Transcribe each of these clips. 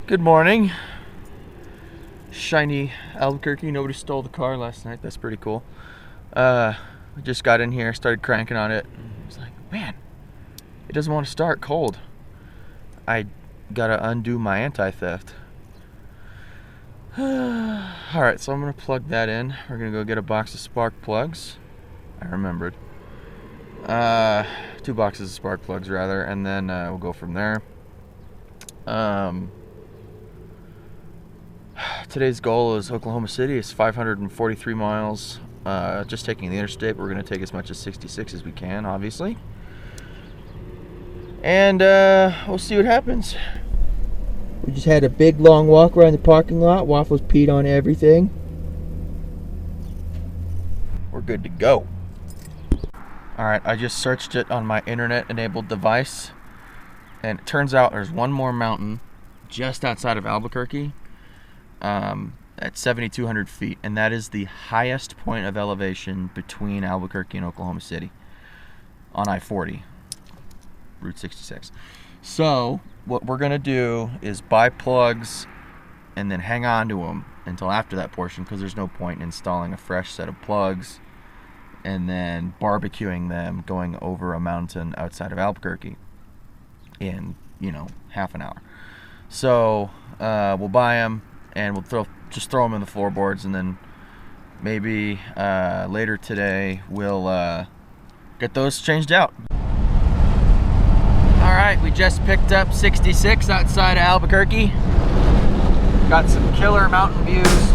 Good morning. Shiny Albuquerque. Nobody stole the car last night. That's pretty cool. We just got in here, started cranking on it. It's like, man, it doesn't want to start cold. I gotta undo my anti-theft. Alright, so I'm gonna plug that in. We're gonna go get a box of spark plugs. I remembered. 2 boxes of spark plugs rather, and then we'll go from there. Today's goal is Oklahoma City. It's 543 miles. Just taking the interstate. We're going to take as much as 66 as we can, obviously. And we'll see what happens. We just had a big long walk around the parking lot. Waffles peed on everything. We're good to go. Alright, I just searched it on my internet-enabled device. And it turns out there's one more mountain just outside of Albuquerque. At 7,200 feet, and that is the highest point of elevation between Albuquerque and Oklahoma City on I-40, Route 66. So what we're gonna do is buy plugs and then hang on to them until after that portion, because there's no point in installing a fresh set of plugs and then barbecuing them going over a mountain outside of Albuquerque in, half an hour. So we'll buy them and we'll just throw them in the floorboards, and then maybe later today we'll get those changed out. Alright, we just picked up 66 outside of Albuquerque. Got some killer mountain views.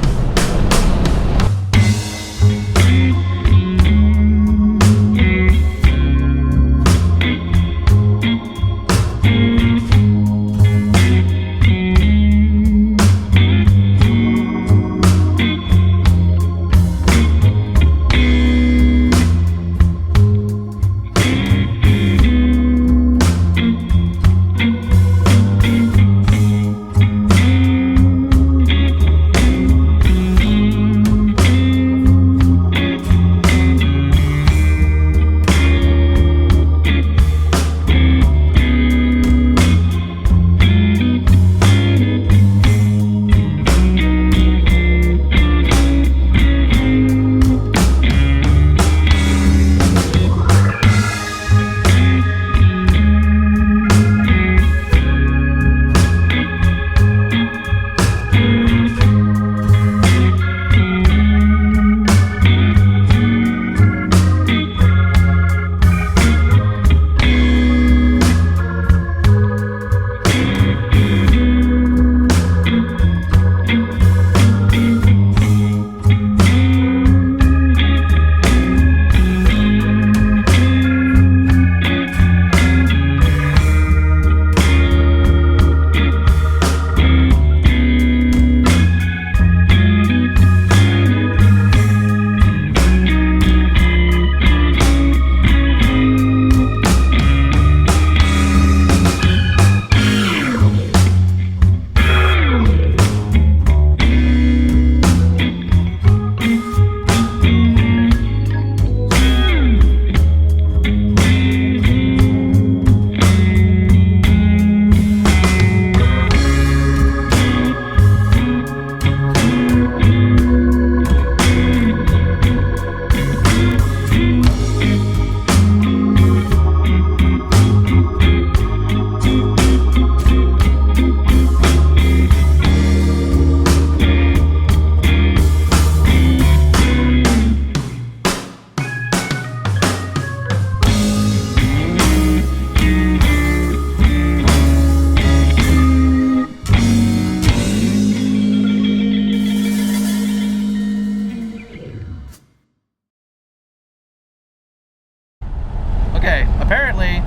Apparently,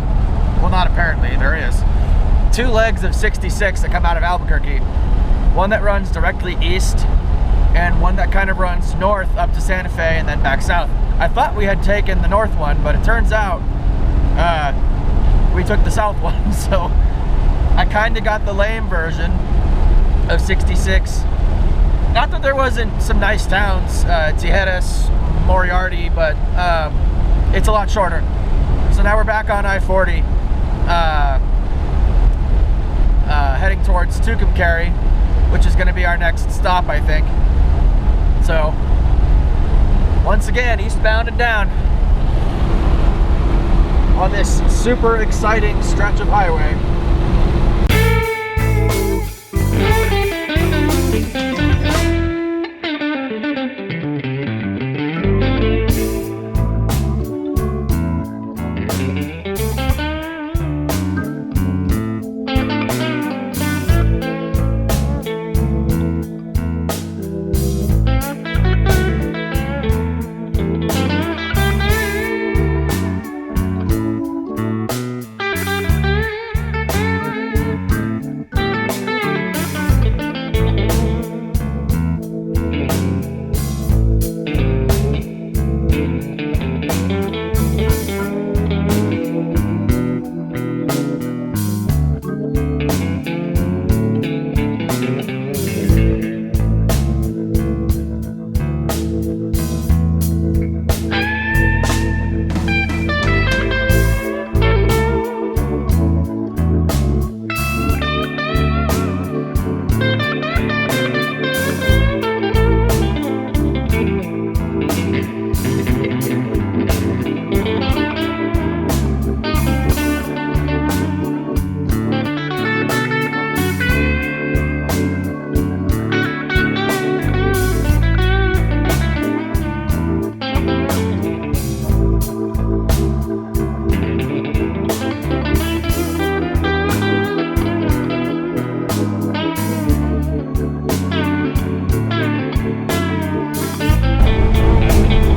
well, not apparently, there is 2 legs of 66 that come out of Albuquerque. One that runs directly east and one that kind of runs north up to Santa Fe and then back south. I thought we had taken the north one, but it turns out we took the south one. So I kind of got the lame version of 66. Not that there wasn't some nice towns, Tijeras, Moriarty, it's a lot shorter. So now we're back on I-40, heading towards Tucumcari, which is going to be our next stop, I think. So, once again, eastbound and down on this super exciting stretch of highway.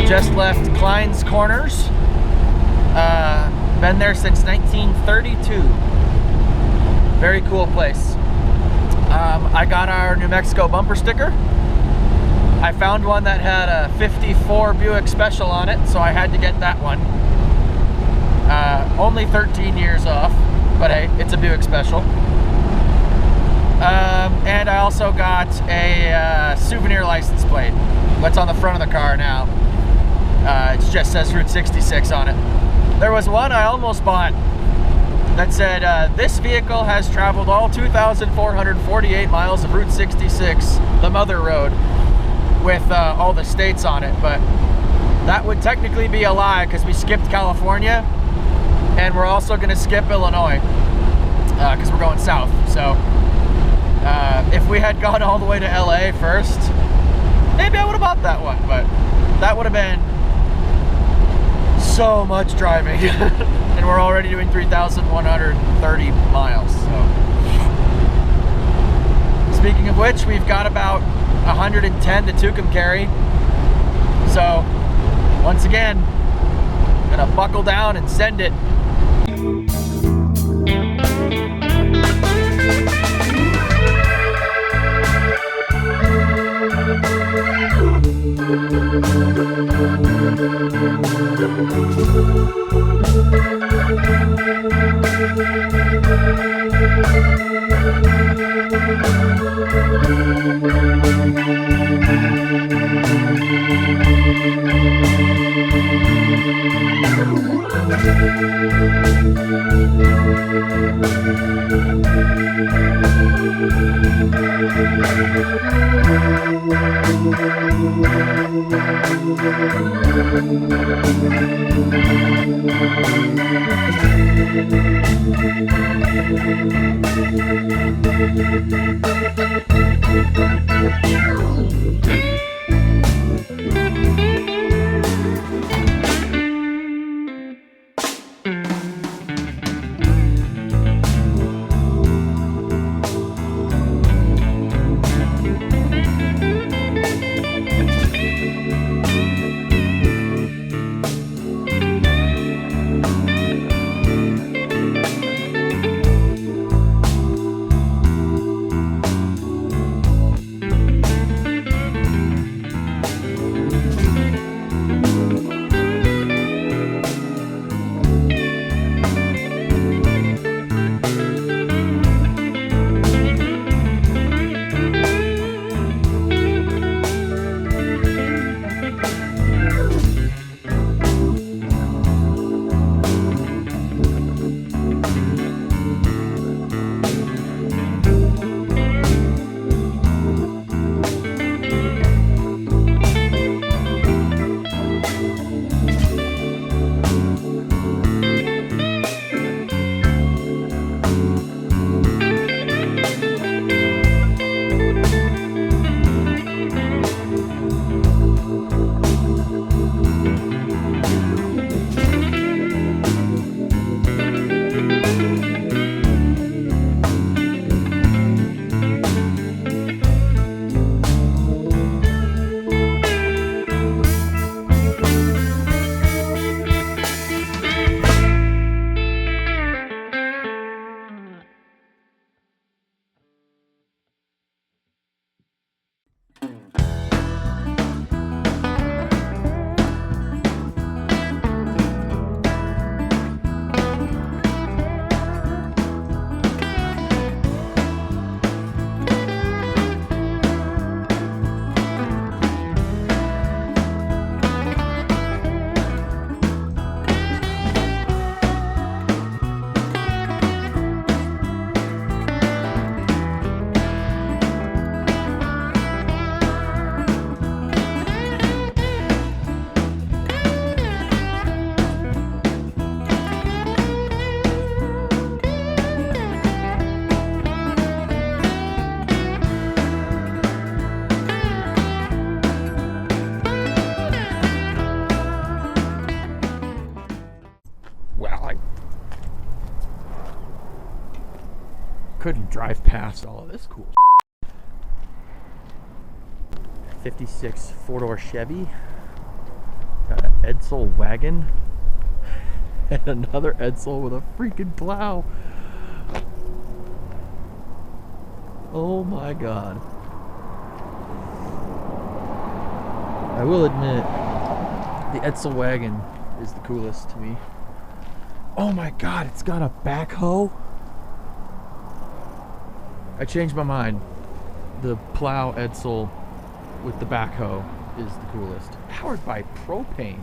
Just left Klein's Corners. Been there since 1932. Very cool place. I got our New Mexico bumper sticker. I found one that had a 54 Buick Special on it, so I had to get that one. Only 13 years off, but hey, it's a Buick Special. And I also got a souvenir license plate. What's on the front of the car now? It just says Route 66 on it. There was one I almost bought that said, this vehicle has traveled all 2,448 miles of Route 66, the mother road, with all the states on it. But that would technically be a lie because we skipped California and we're also going to skip Illinois because we're going south. So if we had gone all the way to LA first, maybe I would have bought that one, but that would have been so much driving. And we're already doing 3,130 miles. So speaking of which, we've got about 110 to Tucumcari. So once again, gonna buckle down and send it. couldn't drive past all of this cool 56 four-door Chevy. Got an Edsel wagon. And another Edsel with a freaking plow. Oh my god. I will admit, the Edsel wagon is the coolest to me. Oh my god, it's got a backhoe. I changed my mind. The plow Edsel with the backhoe is the coolest. Powered by propane.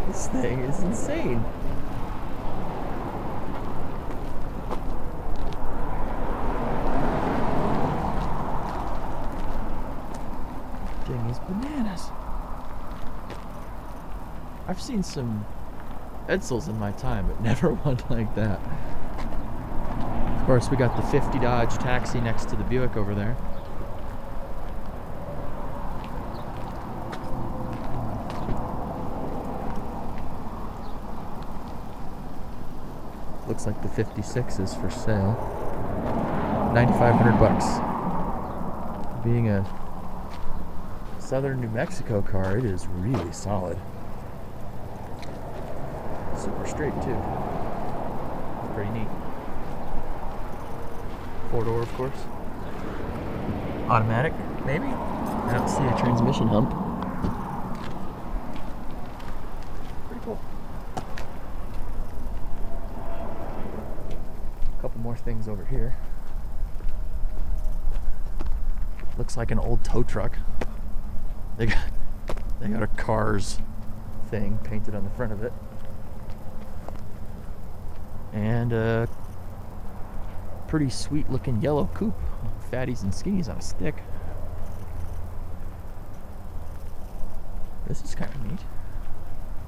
This thing is insane. Thing is bananas. I've seen some Edsels in my time, but never one like that. Of course, we got the 50 Dodge taxi next to the Buick over there. Looks like the 56 is for sale. $9,500. Being a Southern New Mexico car, it is really solid. Super straight too. Pretty neat. Four-door, of course. Automatic, maybe? I don't see a transmission hump. Pretty cool. A couple more things over here. Looks like an old tow truck. They got a Cars thing painted on the front of it. And a pretty sweet looking yellow coupe. Fatties and skinnies on a stick. This is kind of neat.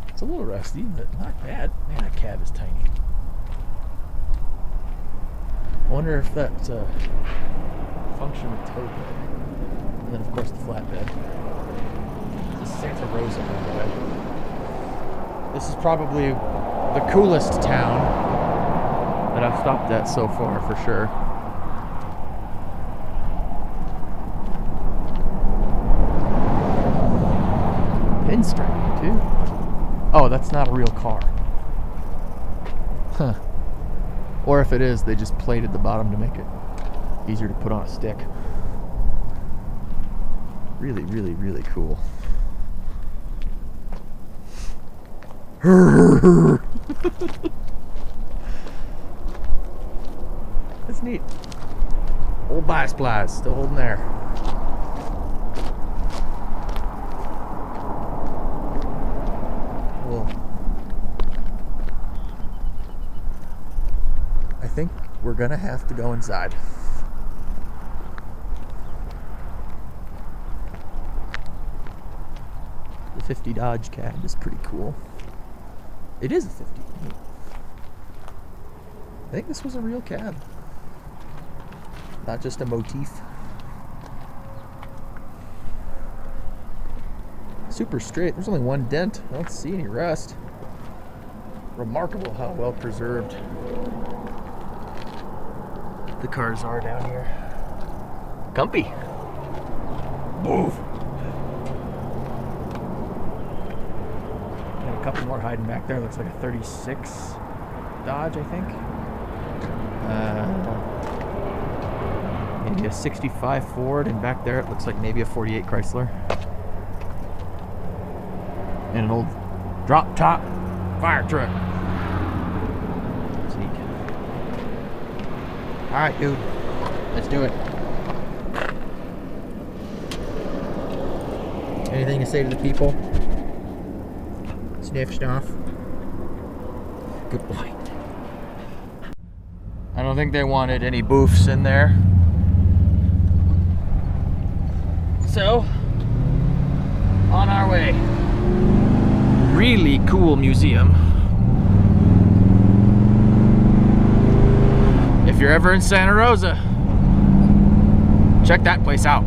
It's a little rusty, but not bad. Man, that cab is tiny. I wonder if that's a function with tow bed. And then of course the flatbed. This is Santa Rosa, by the way. This is probably the coolest town that I've stopped at so far, for sure. Pinstripe, too. Oh, that's not a real car. Huh. Or if it is, they just plated the bottom to make it easier to put on a stick. Really, really, really cool. That's neat. Old Bi-Splice still holding there. Well, I think we're gonna have to go inside. The 50 Dodge cab is pretty cool. It is a 50. I think this was a real cab. Not just a motif. Super straight. There's only one dent. I don't see any rust. Remarkable how well preserved the cars are down here. Comfy. Move. And a couple more hiding back there. Looks like a 36 Dodge, I think. Maybe a 65 Ford, and back there it looks like maybe a 48 Chrysler. And an old drop top fire truck. Sneak. Alright, dude. Let's do it. Anything to say to the people? Sniff stuff. Good boy. I don't think they wanted any boofs in there. So, on our way. Really cool museum. If you're ever in Santa Rosa, check that place out.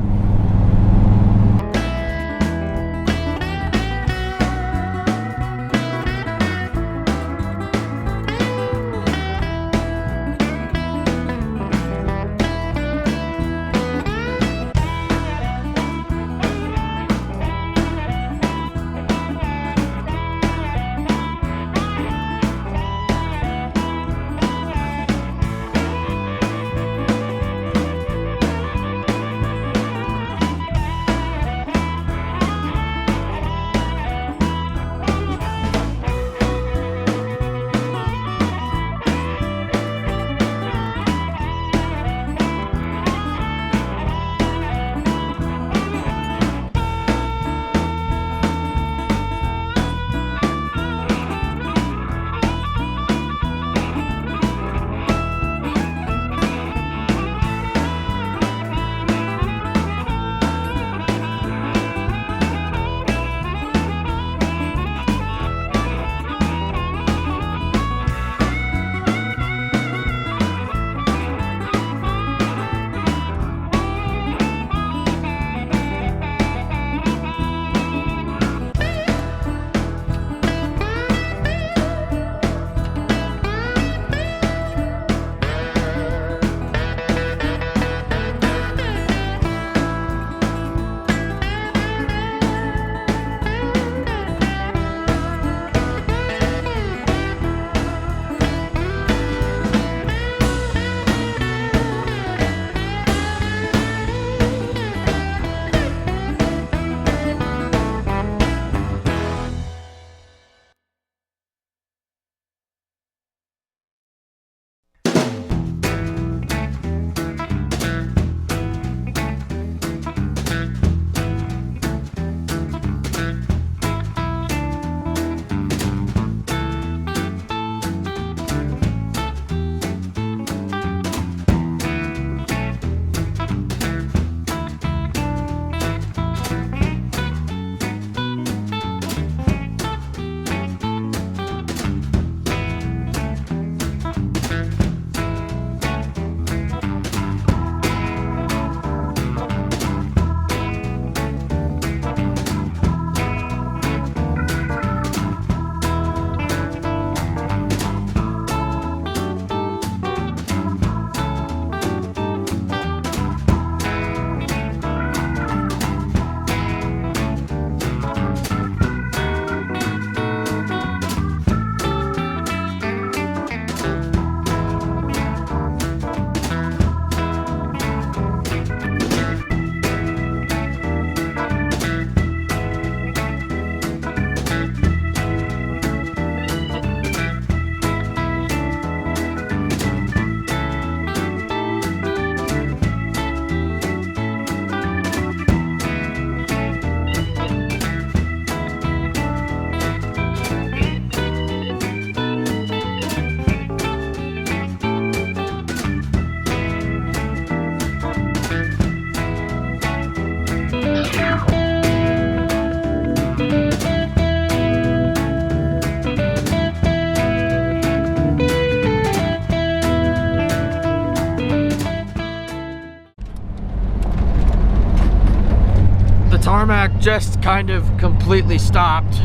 Tarmac just kind of completely stopped. So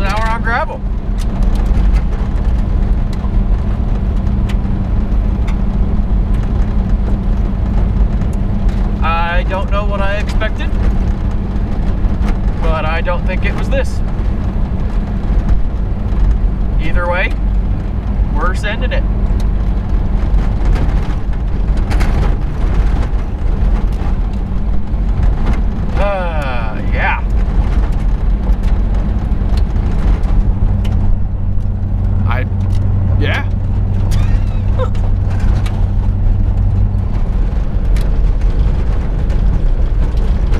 now we're on gravel. I don't know what I expected, but I don't think it was this. Either way, we're sending it. Yeah. Yeah.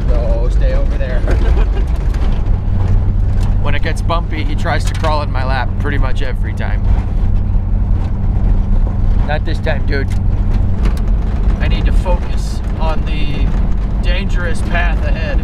No, stay over there. When it gets bumpy, he tries to crawl in my lap pretty much every time. Not this time, dude. I need to focus on the dangerous path ahead.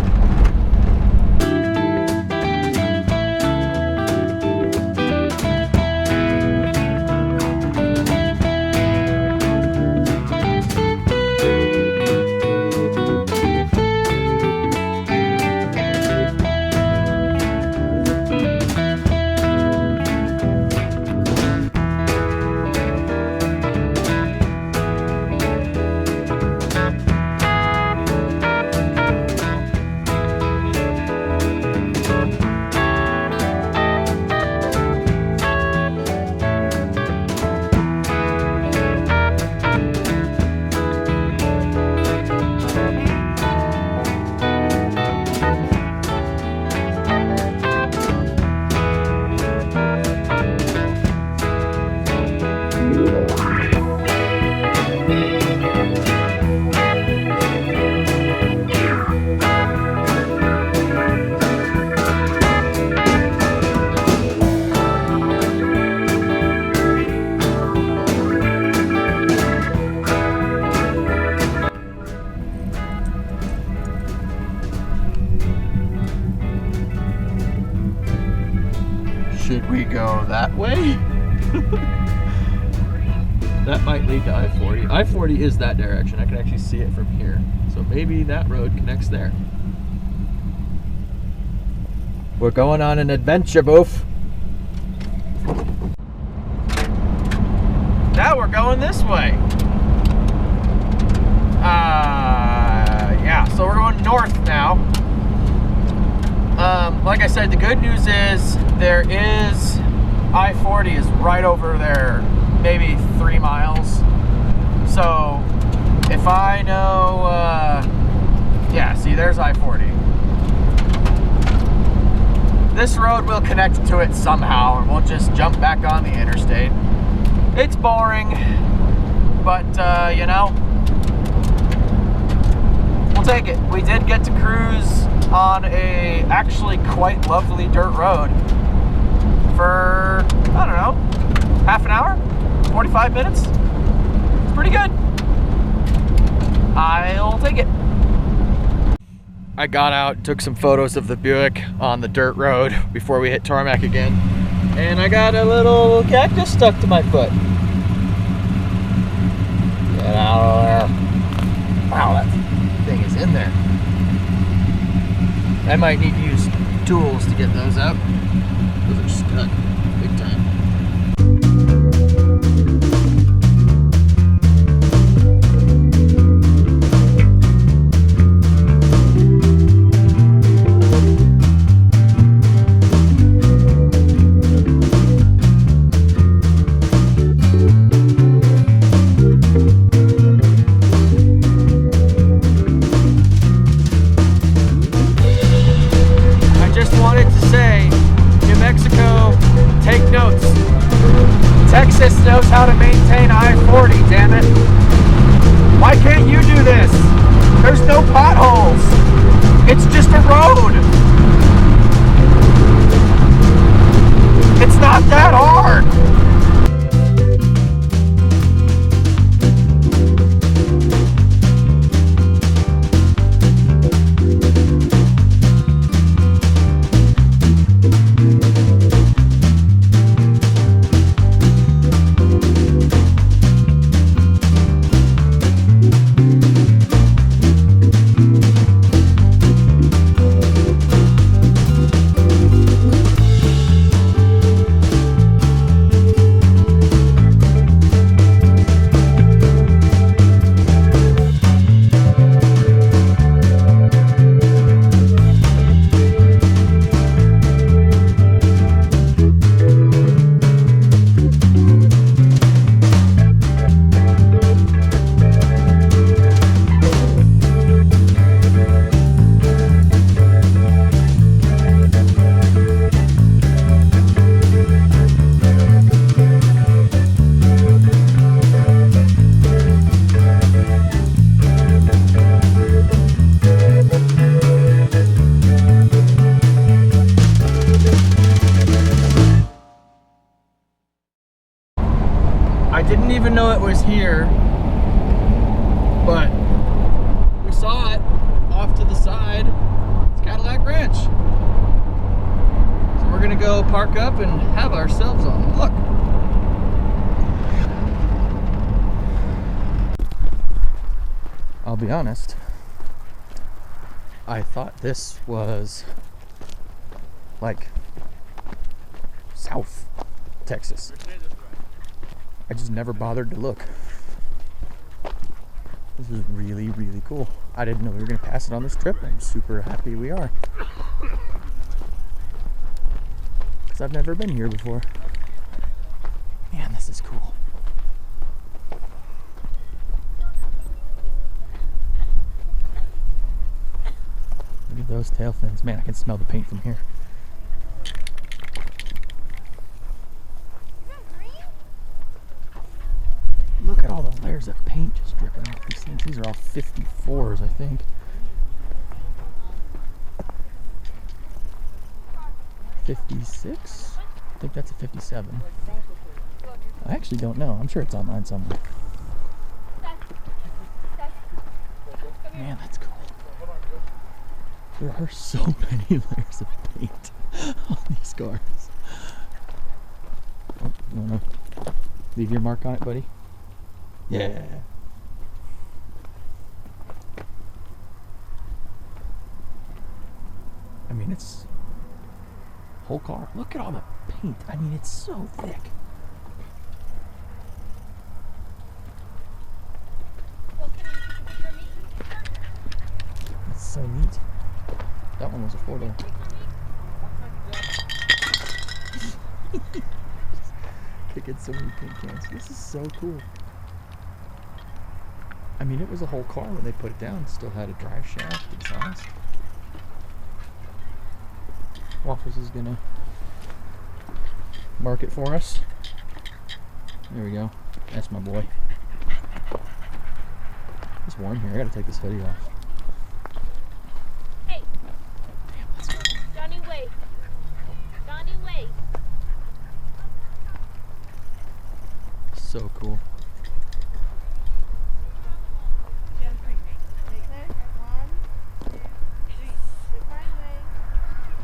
Should we go that way? That might lead to I-40. I-40 is that direction. I can actually see it from here. So maybe that road connects there. We're going on an adventure, boof. Now we're going this way. Yeah, so we're going north now. Like I said, the good news is there is I-40 is right over there, maybe 3 miles. So if I know, yeah, see, there's I-40. This road will connect to it somehow, and we'll just jump back on the interstate. It's boring, but you know, we'll take it. We did get to cruise on a actually quite lovely dirt road for, I don't know, half an hour, 45 minutes. It's pretty good. I'll take it. I got out, took some photos of the Buick on the dirt road before we hit tarmac again, and I got a little cactus stuck to my foot. Get out of there. Wow, that thing is in there. I might need to use tools to get those out. Those are stuck big time. Texas knows how to maintain I-40, damn it. Why can't you do this? There's no potholes. It's just a road. It's not that hard. I didn't even know it was here, but we saw it off to the side. It's Cadillac Ranch. So we're gonna go park up and have ourselves a look. I'll be honest, I thought this was like South Texas. I just never bothered to look. This is really, really cool. I didn't know we were going to pass it on this trip. I'm super happy we are. Because I've never been here before. Man, this is cool. Look at those tail fins. Man, I can smell the paint from here. Look at all the layers of paint just dripping off these things. These are all 54s, I think. '56? I think that's a 57. I actually don't know. I'm sure it's online somewhere. Man, that's cool. There are so many layers of paint on these cars. Oh, you wanna leave your mark on it, buddy? Yeah. I mean, it's whole car. Look at all the paint. I mean, it's so thick. That's so neat. That one was a 4-door. Kicking so many paint cans. This is so cool. I mean, it was a whole car when they put it down. Still had a drive shaft, exhaust. Waffles is gonna mark it for us. There we go. That's my boy. It's warm here. I gotta take this hoodie off. Hey! Damn, let's go. Johnny, wait. Johnny, wait. So cool.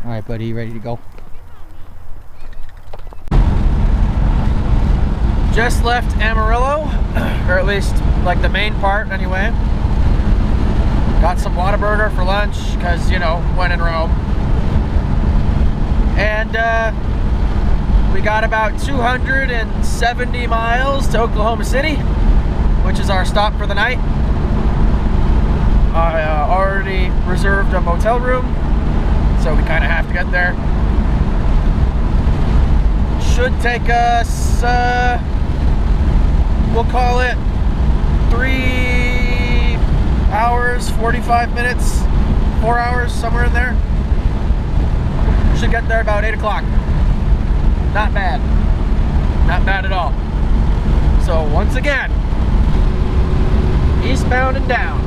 All right, buddy, you ready to go? Just left Amarillo, or at least like the main part anyway. Got some Whataburger for lunch, because, you know, when in Rome. And we got about 270 miles to Oklahoma City, which is our stop for the night. I already reserved a motel room, so we kind of have to get there. Should take us, we'll call it 3 hours, 45 minutes, 4 hours, somewhere in there. Should get there about 8 o'clock. Not bad. Not bad at all. So once again, eastbound and down.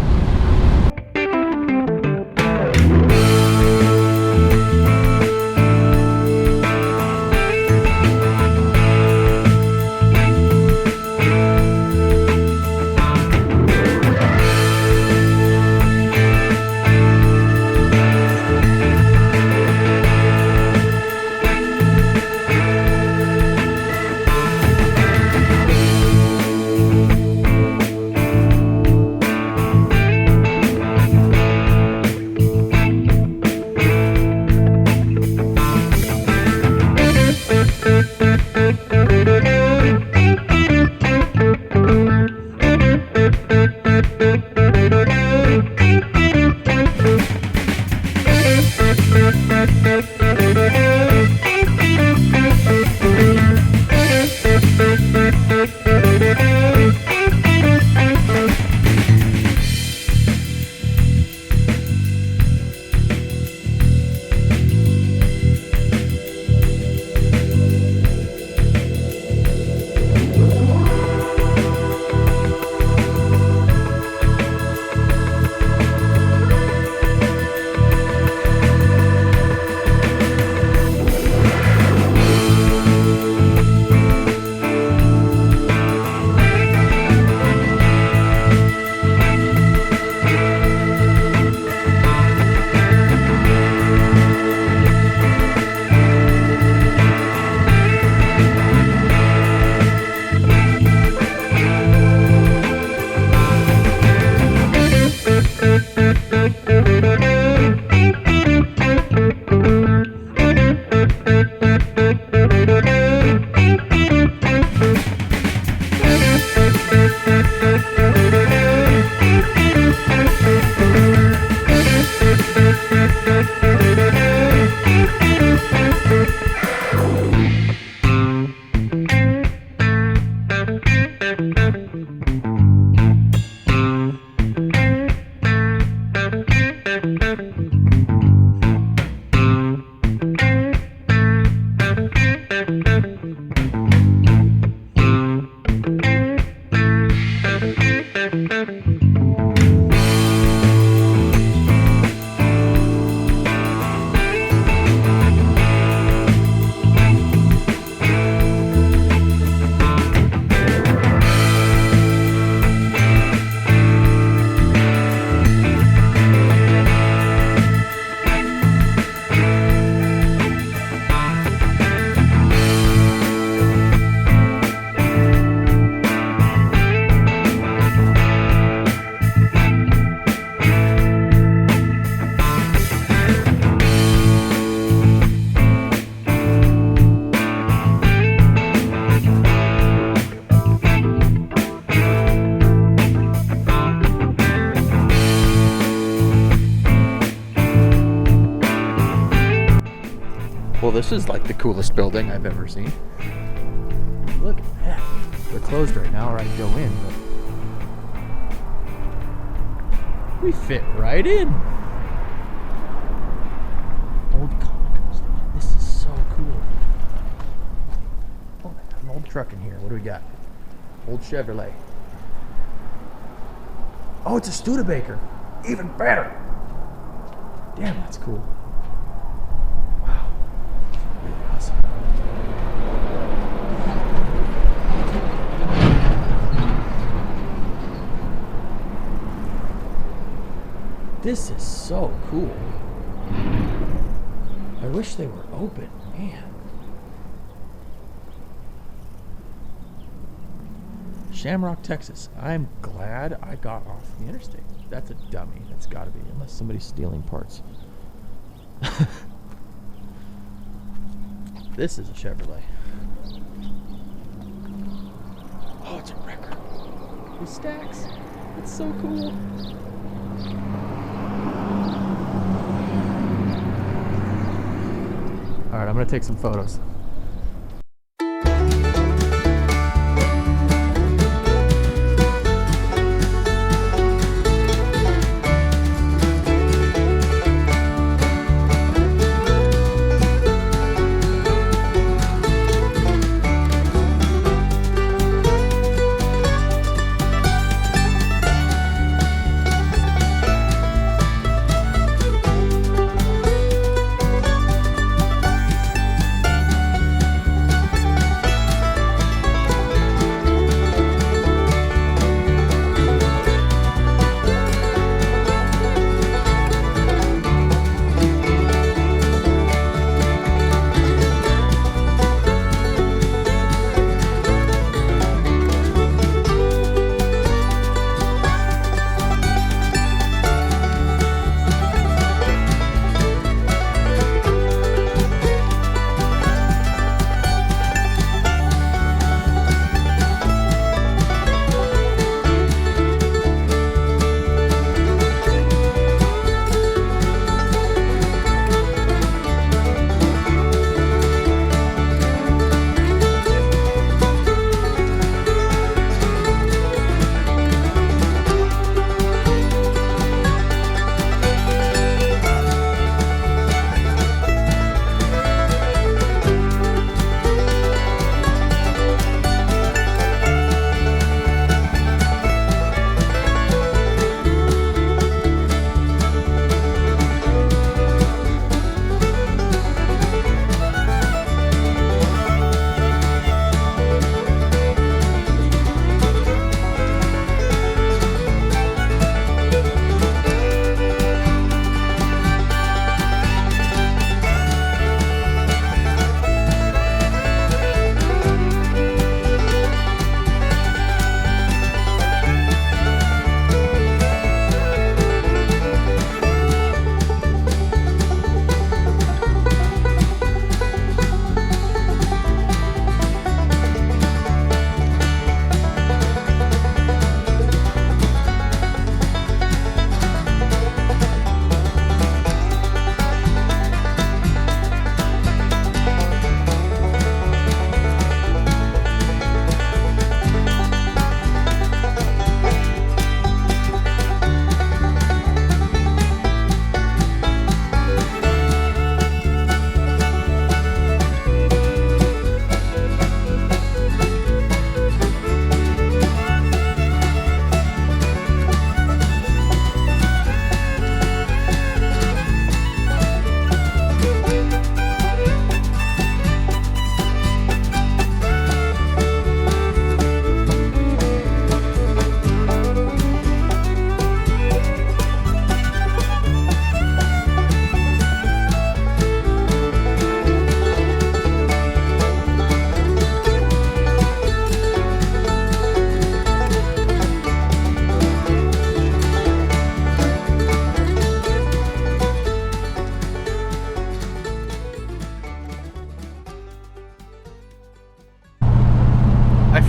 This is like the coolest building I've ever seen. Look at that. They're closed right now, or I'd go in, but we fit right in. Old Conoco station. This is so cool. Oh, an old truck in here. What do we got? Old Chevrolet. Oh, it's a Studebaker. Even better. Damn, that's cool. Wow. Really awesome. This is so cool. I wish they were open, man. Shamrock, Texas. I'm glad I got off the interstate. That's a dummy. That's got to be, unless somebody's stealing parts. This is a Chevrolet. Oh, it's a wrecker. With stacks. It's so cool. All right, I'm gonna take some photos.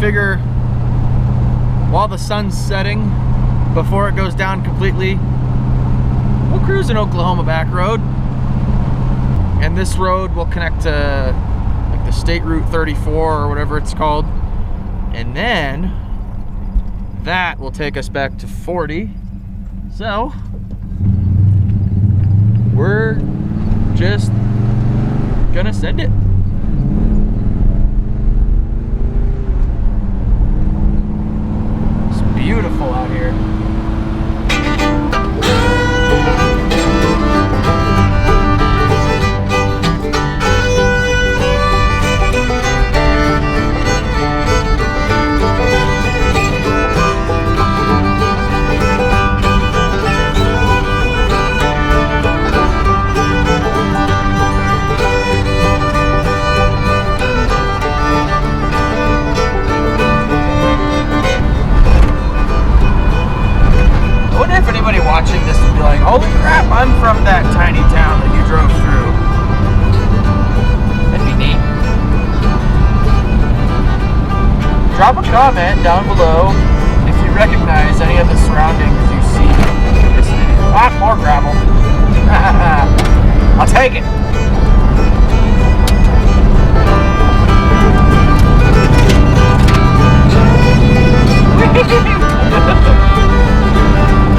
figure while the sun's setting, before it goes down completely, we'll cruise an Oklahoma back road. And this road will connect to like the State Route 34 or whatever it's called. And then that will take us back to 40. So we're just gonna send it. It's beautiful out here. Watching this would be like, holy crap, I'm from that tiny town that you drove through. That'd be neat. Drop a comment down below if you recognize any of the surroundings you see in this video. Ah, more gravel. I'll take it.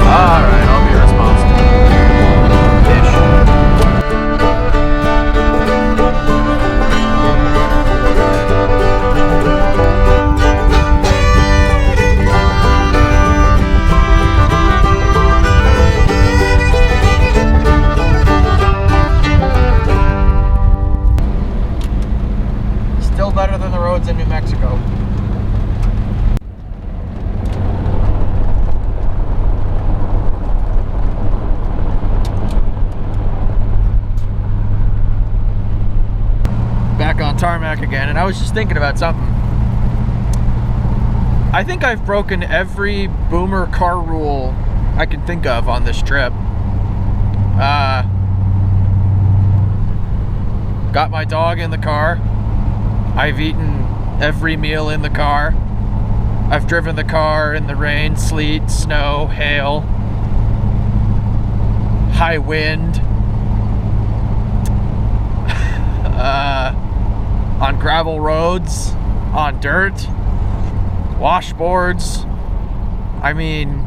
Alright, I'll be responsible. Still better than the roads in New Mexico. On tarmac again, and I was just thinking about something. I think I've broken every boomer car rule I can think of on this trip. Got my dog in the car. I've eaten every meal in the car. I've driven the car in the rain, sleet, snow, hail, high wind. On gravel roads, on dirt, washboards. I mean,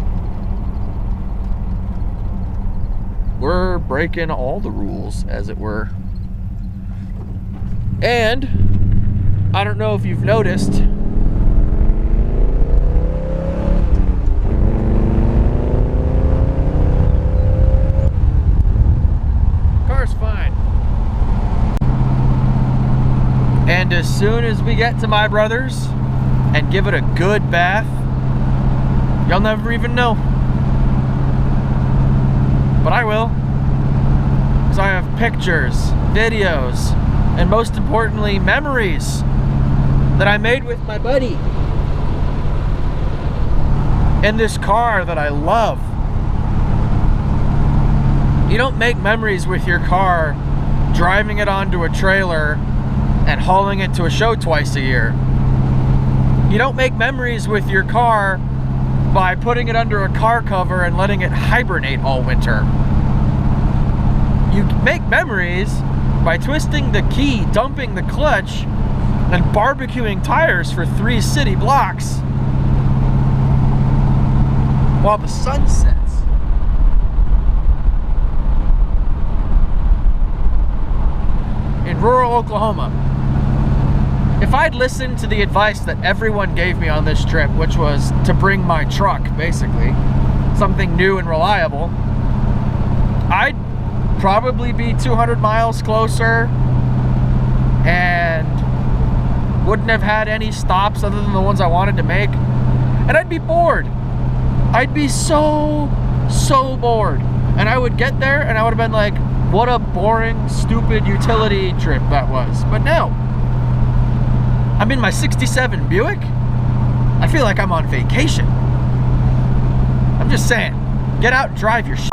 we're breaking all the rules, as it were. And I don't know if you've noticed, car's fine. And as soon as we get to my brother's and give it a good bath, you'll never even know. But I will. Because I have pictures, videos, and most importantly, memories that I made with my buddy in this car that I love. You don't make memories with your car driving it onto a trailer and hauling it to a show twice a year. You don't make memories with your car by putting it under a car cover and letting it hibernate all winter. You make memories by twisting the key, dumping the clutch, and barbecuing tires for 3 city blocks while the sun sets. In rural Oklahoma. If I'd listened to the advice that everyone gave me on this trip, which was to bring my truck, basically, something new and reliable, I'd probably be 200 miles closer and wouldn't have had any stops other than the ones I wanted to make, and I'd be bored. I'd be so bored. And I would get there and I would have been like, what a boring, stupid utility trip that was. But no. I'm in my 67 Buick. I feel like I'm on vacation. I'm just saying, get out and drive your shit.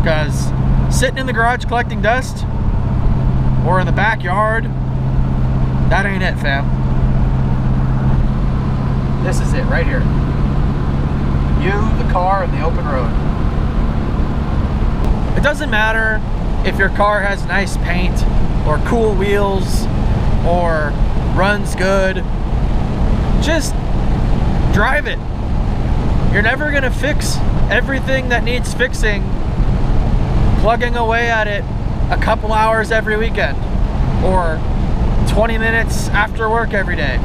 Because sitting in the garage collecting dust or in the backyard, that ain't it, fam. This is it right here. You, the car, and the open road. It doesn't matter if your car has nice paint or cool wheels or runs good, just drive it. You're never gonna fix everything that needs fixing plugging away at it a couple hours every weekend or 20 minutes after work every day.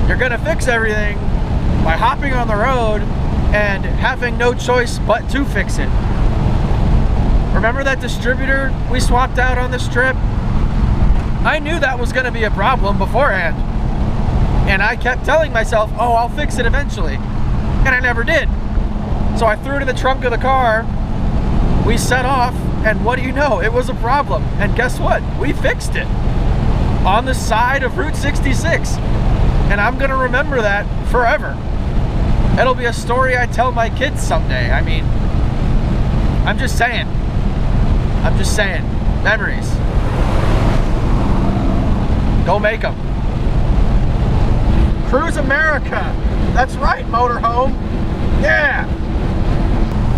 You're gonna fix everything by hopping on the road and having no choice but to fix it. Remember that distributor we swapped out on this trip? I knew that was gonna be a problem beforehand. And I kept telling myself, oh, I'll fix it eventually. And I never did. So I threw it in the trunk of the car, we set off, and what do you know? It was a problem. And guess what? We fixed it on the side of Route 66. And I'm gonna remember that forever. It'll be a story I tell my kids someday. I mean, I'm just saying. Memories. Go make them. Cruise America. That's right, motorhome. Yeah.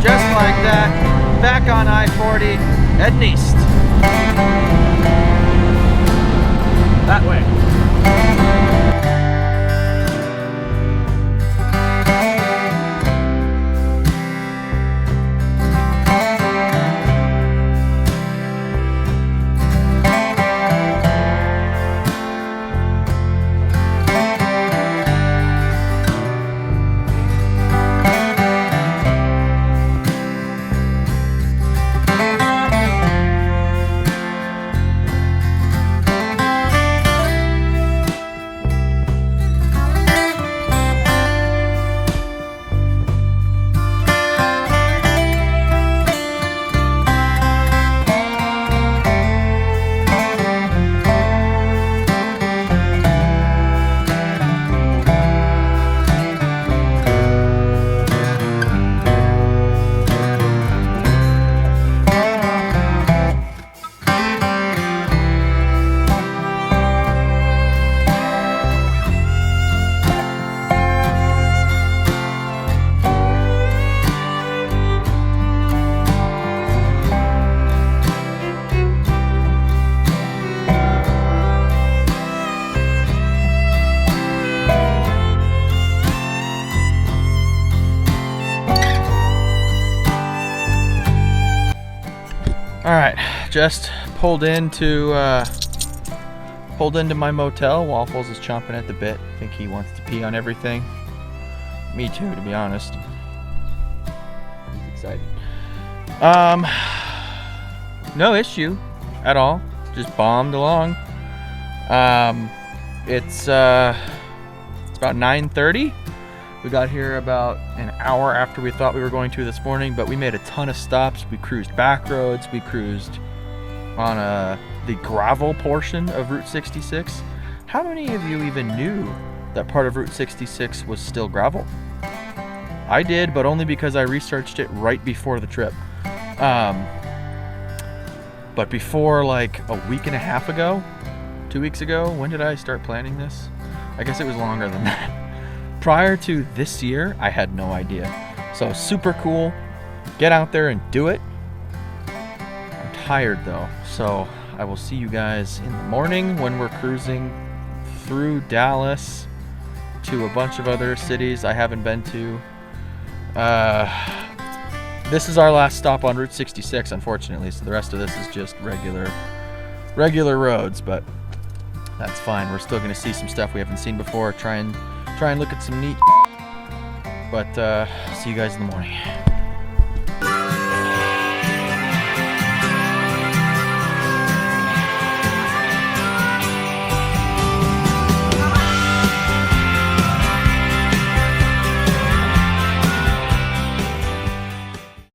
Just like that, back on I-40, heading east. That way. All right, just pulled into my motel. Waffles is chomping at the bit. I think he wants to pee on everything. Me too, to be honest. He's excited. No issue at all. Just bombed along. It's about 9:30. We got here about an hour after we thought we were going to this morning, but we made a ton of stops. We cruised back roads. We cruised on the gravel portion of Route 66. How many of you even knew that part of Route 66 was still gravel? I did, but only because I researched it right before the trip. But before like a week and a half ago, 2 weeks ago, when did I start planning this? I guess it was longer than that. Prior to this year, I had no idea. So super cool. Get out there and do it. I'm tired though, so I will see you guys in the morning when we're cruising through Dallas to a bunch of other cities I haven't been to. This is our last stop on Route 66, unfortunately, so the rest of this is just regular roads, but that's fine. We're still gonna see some stuff we haven't seen before, try and look at some neat, but see you guys in the morning.